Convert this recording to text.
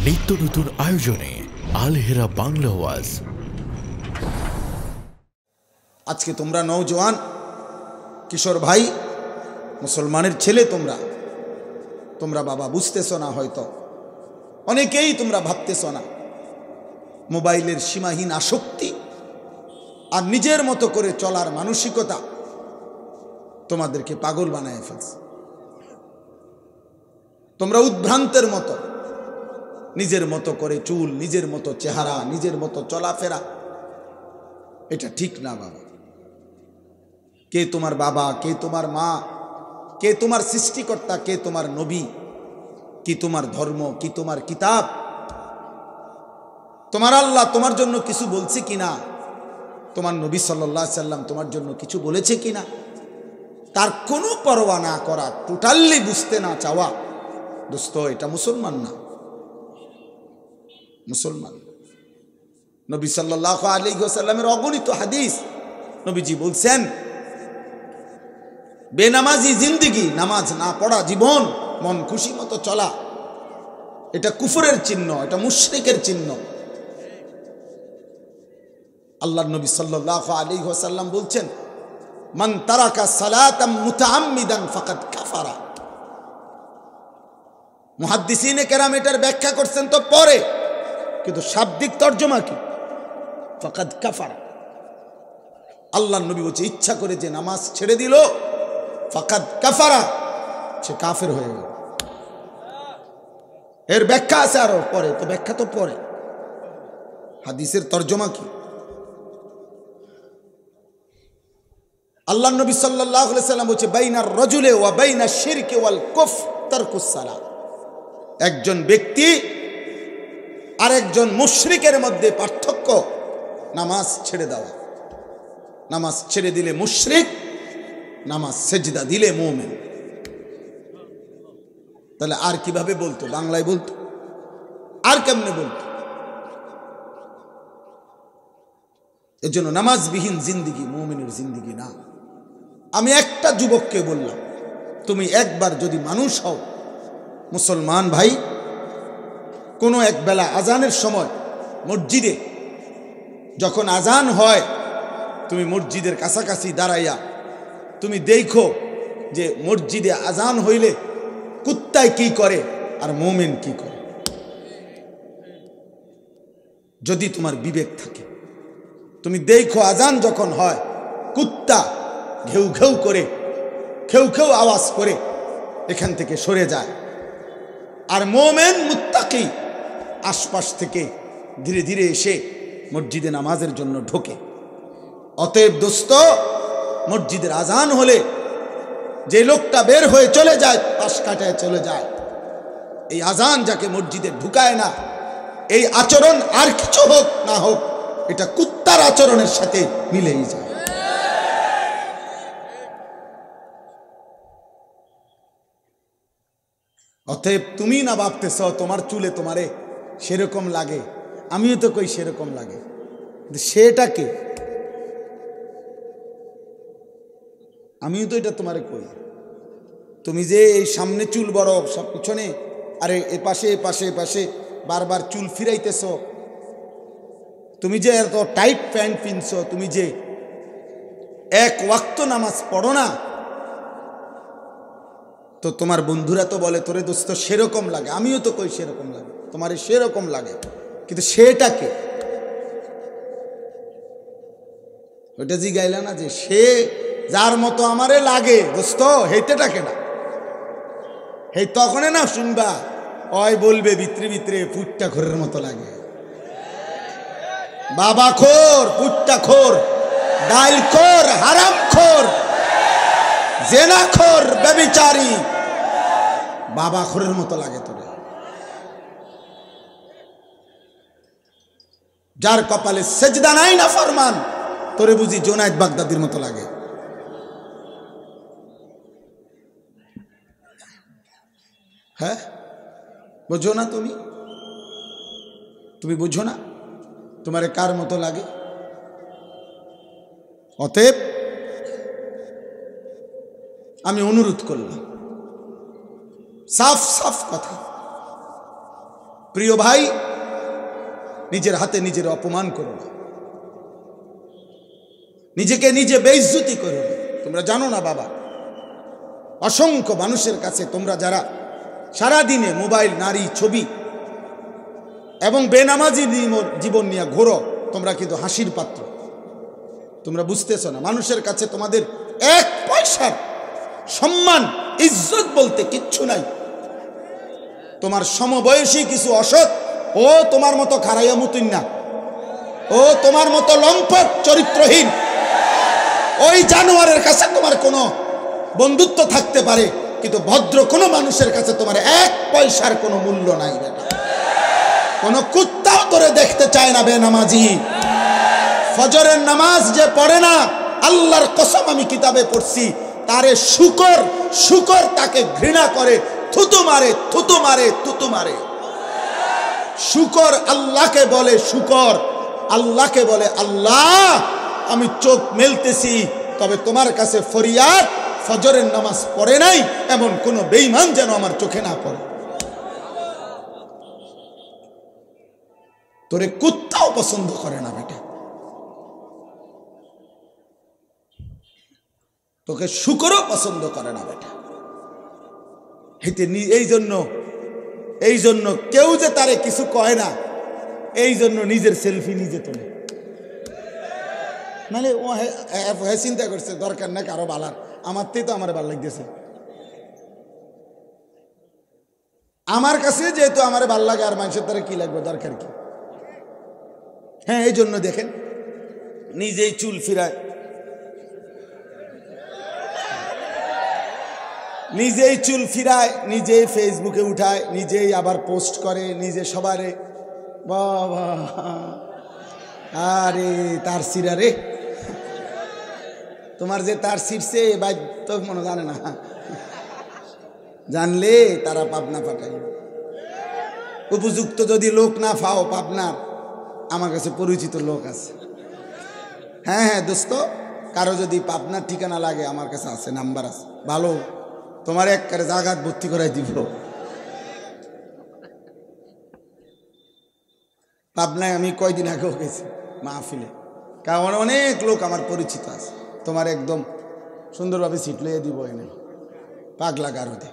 নিত্য নতুন আয়োজনে আল হেরা বাংলা ওয়াজ। আজকে তোমরা নওজোয়ান কিশোর ভাই, মুসলমানের ছেলে, তোমরা বাবা বুঝতেছো না, হয়তো অনেকেই তোমরা ভাবতেছো না। মোবাইলের সীমাহীন আসক্তি আর নিজের মতো করে চলার মানসিকতা তোমাদেরকে পাগল বানায় ফেলছে। তোমরা উদ্ভ্রান্তের মতো, নিজের মতো করে চুল, নিজের মতো চেহারা, নিজের মতো চলাফেরা, এটা ঠিক না বাবা। কে তোমার বাবা, কে তোমার মা, কে তোমার সৃষ্টিকর্তা, কে তোমার নবী, কি তোমার ধর্ম, কি তোমার কিতাব, তোমার আল্লাহ তোমার জন্য কিছু বলছে কিনা, তোমার নবী সাল্লাল্লাহু আলাইহি সাল্লাম তোমার জন্য কিছু বলেছে কিনা, তার কোনো পরোয়া না করা, টোটালি বুঝতে না চাওয়া, দোস্ত, এটা মুসলমান না। মুসলমান নবী সাল্লাল্লাহু আলাইহি ওয়াসাল্লামের অগণিত হাদিস, নবীজি বলছেন, বেনামাজি জিন্দেগি, নামাজ না পড়া জীবন, মন খুশি মতো চলা, এটা কুফরের চিহ্ন, এটা মুশরিকের চিহ্ন। আল্লাহর নবী সাল্লাল্লাহু আলাইহি ওয়াসাল্লাম বলছেন, মান তারাকা সালাতাম মুতাআম্মিদান ফাকাদ কাফারা। মুহাদ্দিসিনে কেরাম এটার ব্যাখ্যা করছেন তো পরে, কিন্তু শাব্দিক তর্জমা কি? ফাকাদ কাফারা। আল্লাহর নবী বলছে, ইচ্ছা করে যে নামাজ ছেড়ে দিল, ফাকাদ কাফারা, সে কাফের হয়ে গেল। এর ব্যাখ্যা আছে আরো পরে, তো ব্যাখ্যা তো পরে, হাদিসের তর্জমা কি? আল্লাহর নবী সাল্লাল্লাহু আলাইহি সাল্লাম বলছে, বাইনার রাজুলি ওয়া বাইনা শিরকি ওয়াল কুফর তারকুস সালাত। একজন ব্যক্তি আর একজন মুশরিকের মধ্যে পার্থক্য নামাজ ছেড়ে দেওয়া। নামাজ ছেড়ে দিলে মুশরিক, নামাজ সেজদা দিলে মুমিন। তাহলে আর কিভাবে বলতো? বাংলায় বলতো, আর কেমনে বলতো? এর জন্য নামাজবিহীন জিন্দিগি মুমিনের জিন্দিগি না। আমি একটা যুবককে বললাম, তুমি একবার যদি মানুষ হও, মুসলমান ভাই, কোনো এক বেলা আজানের সময় মসজিদে যখন আজান হয়, তুমি মসজিদের কাছাকাছি দাঁড়াইয়া তুমি দেখো যে মসজিদে আজান হইলে কুত্তায় কি করে আর মুমিন কি করে। যদি তোমার বিবেক থাকে, তুমি দেখো আজান যখন হয়, কুত্তা ঘেউ ঘেউ করে, খেউ খেউ আওয়াজ করে এখান থেকে সরে যায়, আর মুমিন মুত্তাকি আশপাশ থেকে ধীরে ধীরে এসে মসজিদে নামাজের জন্য ঢোকে। অতএব দোস্ত, মসজিদের আজান হলে যে লোকটা বের হয়ে চলে যায়, পাশ কাটায় চলে যায়, এই আজান যাকে মসজিদে ঢুকায় না, এই আচরণ আর কিছু হোক না হোক, এটা কুত্তার আচরণের সাথে মিলেই যায়। অতএব তুমি না ভাবতেছ তোমার চুলে তোমারে সেরকম লাগে, আমিও তো কই সেরকম লাগে, সেটাকে আমিও তো এটা তোমারে কই। তুমি যে এই সামনে চুল বড়, সব পিছনে, আরে এ পাশে এ পাশে এ পাশে বারবার চুল ফিরাইতেছ, তুমি যে এত টাইট প্যান্ট পিনছ, তুমি যে এক ওয়াক্ত নামাজ পড়ো না, তো তোমার বন্ধুরা তো বলে তোরে দোস্ত সেরকম লাগে, আমিও তো কই সেরকম লাগে, তোমারে সেরকম লাগে, কিন্তু সেটাকে ওইটা জিগাইলা না যে সে যার মতো আমারে লাগে দোস্ত, হেইতেটাকে না, হেই তখনে না শুনবা, ওই বলবে ভিতরে ভিতরে পুট্টা খোরের মতো লাগে, বাবা খোর, পুট্টা খোর, ডাইল খোর, হারাম খোর, জেনা খোর, ব্যভিচারী, বাবা খোরের মতো লাগে তোরে। যার কপালে সেজদা নাই না ফরমান, তোরে বুঝি জুনায়েদ বাগদাদির মতো লাগে। হ্যাঁ, বুঝো না? তুমি বুঝো না তোমারে কার মতো লাগে? অতএব আমি অনুরোধ করলাম, সাফ সাফ কথা, প্রিয় ভাই, নিজের হাতে নিজের অপমান করো না, নিজেকে নিজে বেইজ্জতি করো না। তোমরা জানো না বাবা, অসংখ্য মানুষের কাছে তোমরা যারা সারাদিনে মোবাইল, নারী, ছবি এবং বেনামাজি জীবন নিয়ে ঘোরো, তোমরা কিন্তু হাসির পাত্র। তোমরা বুঝতেছো না, মানুষের কাছে তোমাদের এক পয়সার সম্মান, ইজ্জত বলতে কিচ্ছু নাই। তোমার সমবয়সী কিছু অসৎ, ও তোমার মতো খারাইয়া মুতুন না, ও তোমার মতো লম্পট চরিত্রহীন ওই জানোয়ারের কাছে তোমার কোনো বন্ধুত্ব থাকতে পারে, কিন্তু ভদ্র কোনো মানুষের কাছে তোমার এক পয়সার কোনো মূল্য নাই বেটা। কোনো কুত্তাও তোরে দেখতে চায় না বেনামাজি। ফজরের নামাজ যে পড়ে না, আল্লাহর কসম আমি কিতাবে পড়ছি, তারে শুকর শুকর তাকে ঘৃণা করে, থুতু মারে থুতু মারে থুতু মারে। শুকর আল্লাহকে বলে শুকর, আল্লাহকে বলে আল্লাহ আমি চোখ মেলতেছি, তবে তোমার কাছে ফরিয়াদ, ফজরের নামাজ পড়ে নাই এমন কোন বেঈমান যেন আমার চোখে না পড়ে। তোরে কুত্তাও পছন্দ করে না বেটা, তোকে শুকরও পছন্দ করে না বেটা। এই জন্য কেউ যে তারে কিছু কয় না, এই জন্য নিজের সেলফি নিজে তোলে। মানে ও চিন্তা করছে দরকার না কারো বালার, আমার তো আমার ভাল লাগতেছে, আমার কাছে যেহেতু আমার ভাল লাগে, আর মানুষের তারা কি লাগবে, দরকার কি? হ্যাঁ, এই জন্য দেখেন নিজেই চুল ফিরায়, নিজেই ফেসবুকে উঠায়, নিজেই আবার পোস্ট করে, নিজে সবারে বাবা আরে তার সিরা রে, তোমার যে তার সিরছে ভাই তো মনে জানে না, জানলে তারা পাবনা পাঠায়। উপযুক্ত যদি লোক না পাও পাবনার, আমার কাছে পরিচিত লোক আছে। হ্যাঁ হ্যাঁ দোস্ত, কারো যদি পাবনার ঠিকানা লাগে আমার কাছে আছে, নাম্বার আছে, ভালো তোমার এক কারে জাগাত ভর্তি করাই দিব। পাবনায় আমি কয়দিন আগেও গেছি মাহফিলে, কারণ অনেক লোক আমার পরিচিত আছে, তোমার একদম সুন্দরভাবে সিট লইয়ে দিব, এনে পাগলা গারদে।